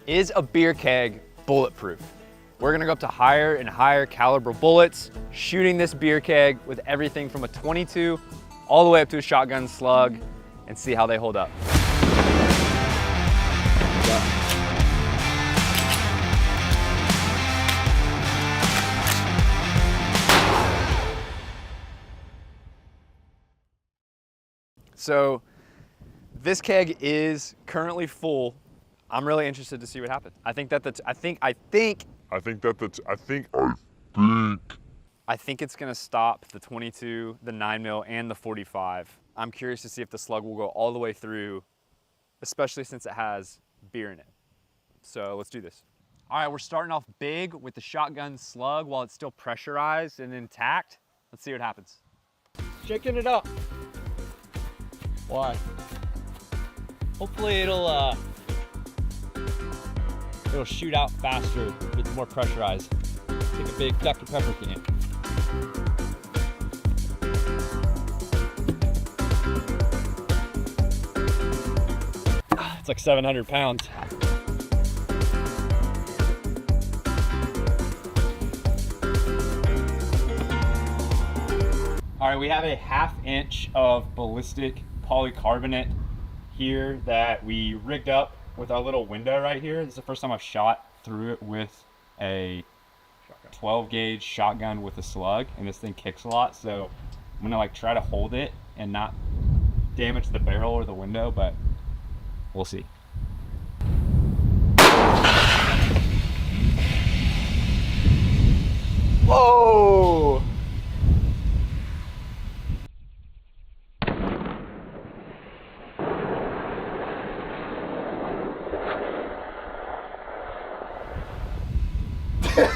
Is a beer keg bulletproof? We're gonna go up to higher and higher caliber bullets, shooting this beer keg with everything from a 22 all the way up to a shotgun slug, and see how they hold up. So this keg is currently full. I'm really interested to see what happens. I think it's gonna stop the 22, the 9mm, and the 45. I'm curious to see if the slug will go all the way through, especially since it has beer in it. So let's do this. All right, we're starting off big with the shotgun slug while it's still pressurized and intact. Let's see what happens. Shaking it up. Why? Hopefully it'll shoot out faster if it's more pressurized. Take a big Dr. Pepper can. It's like 700 pounds. All right, we have a 1/2 inch of ballistic polycarbonate here that we rigged up with our little window right here. This is the first time I've shot through it with a 12 gauge shotgun with a slug, and this thing kicks a lot, so I'm gonna like try to hold it and not damage the barrel or the window, but we'll see. Whoa!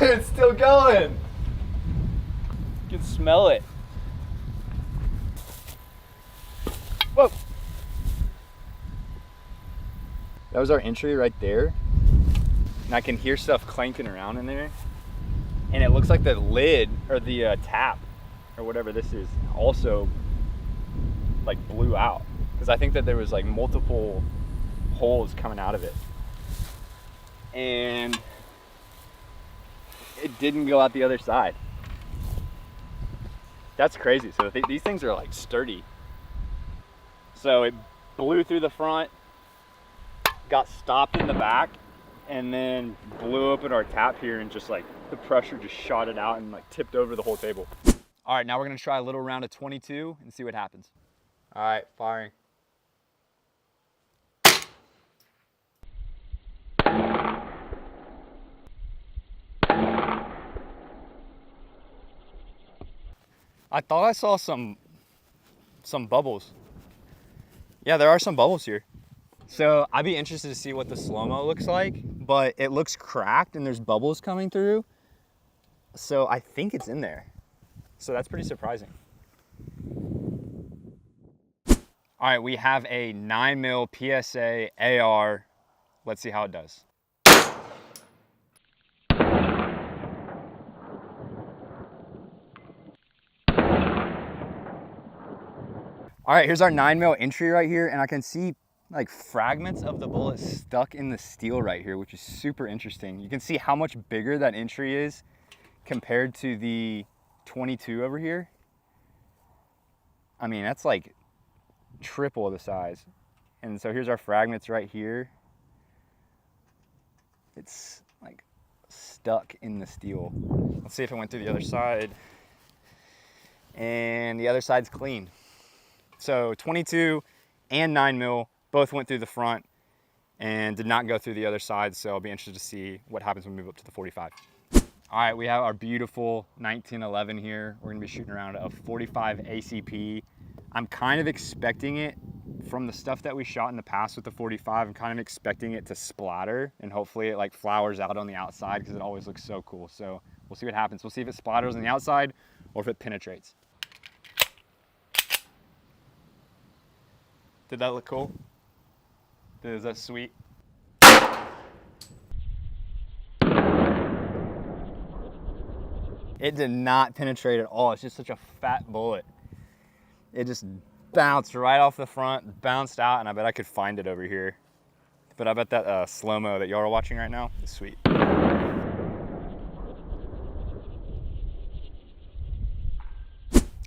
It's still going. You can smell it. Whoa. That was our entry right there. And I can hear stuff clanking around in there. And it looks like the lid or the tap or whatever this is also like blew out. Because I think that there was like multiple holes coming out of it. And it didn't go out the other side. That's crazy. So these things are like sturdy. So it blew through the front, got stopped in the back, and then blew open our tap here, and just like the pressure just shot it out and like tipped over the whole table. All right, now we're gonna try a little round of 22 and see what happens. All right, firing. I thought I saw some bubbles. Yeah, there are some bubbles here. So I'd be interested to see what the slow-mo looks like, but it looks cracked and there's bubbles coming through. So I think it's in there. So that's pretty surprising. All right, we have a 9mm PSA AR. Let's see how it does. All right, here's our 9mm entry right here, and I can see like fragments of the bullet stuck in the steel right here, which is super interesting. You can see how much bigger that entry is compared to the 22 over here. I mean, that's like triple the size. And so here's our fragments right here. It's like stuck in the steel. Let's see if it went through the other side. And the other side's clean. So 22 and 9mm both went through the front and did not go through the other side. So I'll be interested to see what happens when we move up to the 45. All right, we have our beautiful 1911 here. We're gonna be shooting around a 45 ACP. I'm kind of expecting it from the stuff that we shot in the past with the 45. I'm kind of expecting it to splatter, and hopefully it like flowers out on the outside because it always looks so cool. So we'll see what happens. We'll see if it splatters on the outside or if it penetrates. Did that look cool? Is that sweet? It did not penetrate at all. It's just such a fat bullet. It just bounced right off the front, bounced out, and I bet I could find it over here but I bet that slow-mo that y'all are watching right now is sweet.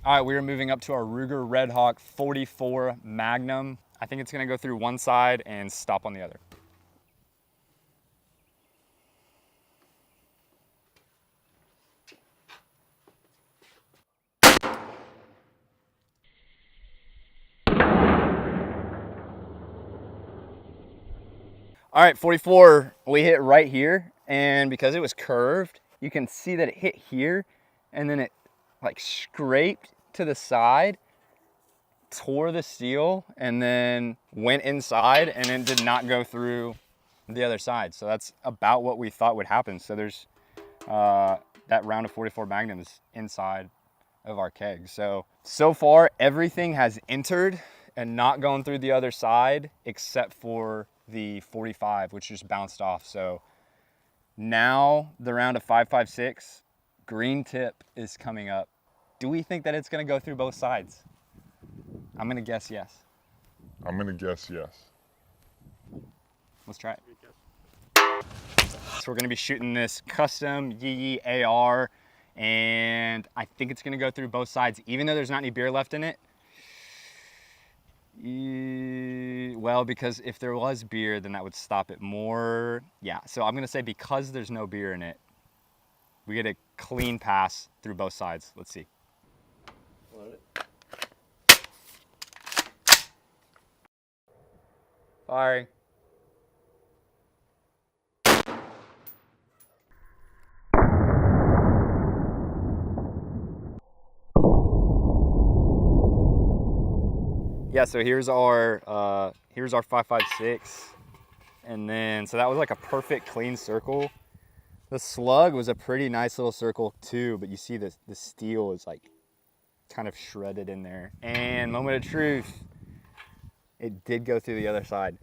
All right, we are moving up to our Ruger Redhawk 44 Magnum. I think it's gonna go through one side and stop on the other. All right, 44, we hit right here, and because it was curved, you can see that it hit here, and then it like scraped to the side, tore the steel, and then went inside, and then did not go through the other side. So that's about what we thought would happen. So there's that round of 44 Magnum is inside of our keg. So far everything has entered and not gone through the other side except for the 45, which just bounced off. So now the round of 5.56 green tip is coming up. Do we think that it's going to go through both sides? I'm going to guess yes. I'm gonna guess yes. Let's try it. So we're going to be shooting this custom Yee AR, and I think it's going to go through both sides, even though there's not any beer left in it. Well, because if there was beer, then that would stop it more. Yeah, so I'm going to say because there's no beer in it, we get a clean pass through both sides. Let's see. Firing. Yeah, so here's our 5.56, and then so that was like a perfect clean circle. The slug was a pretty nice little circle too, but you see the steel is like kind of shredded in there. And moment of truth, it did go through the other side.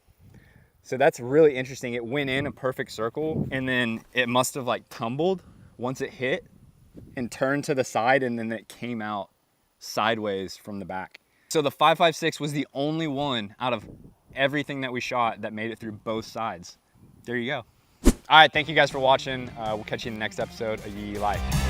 So that's really interesting. It went in a perfect circle, and then it must have like tumbled once it hit and turned to the side, and then it came out sideways from the back. So the 5.56 was the only one out of everything that we shot that made it through both sides. There you go. All right, thank you guys for watching. We'll catch you in the next episode of Yee Life.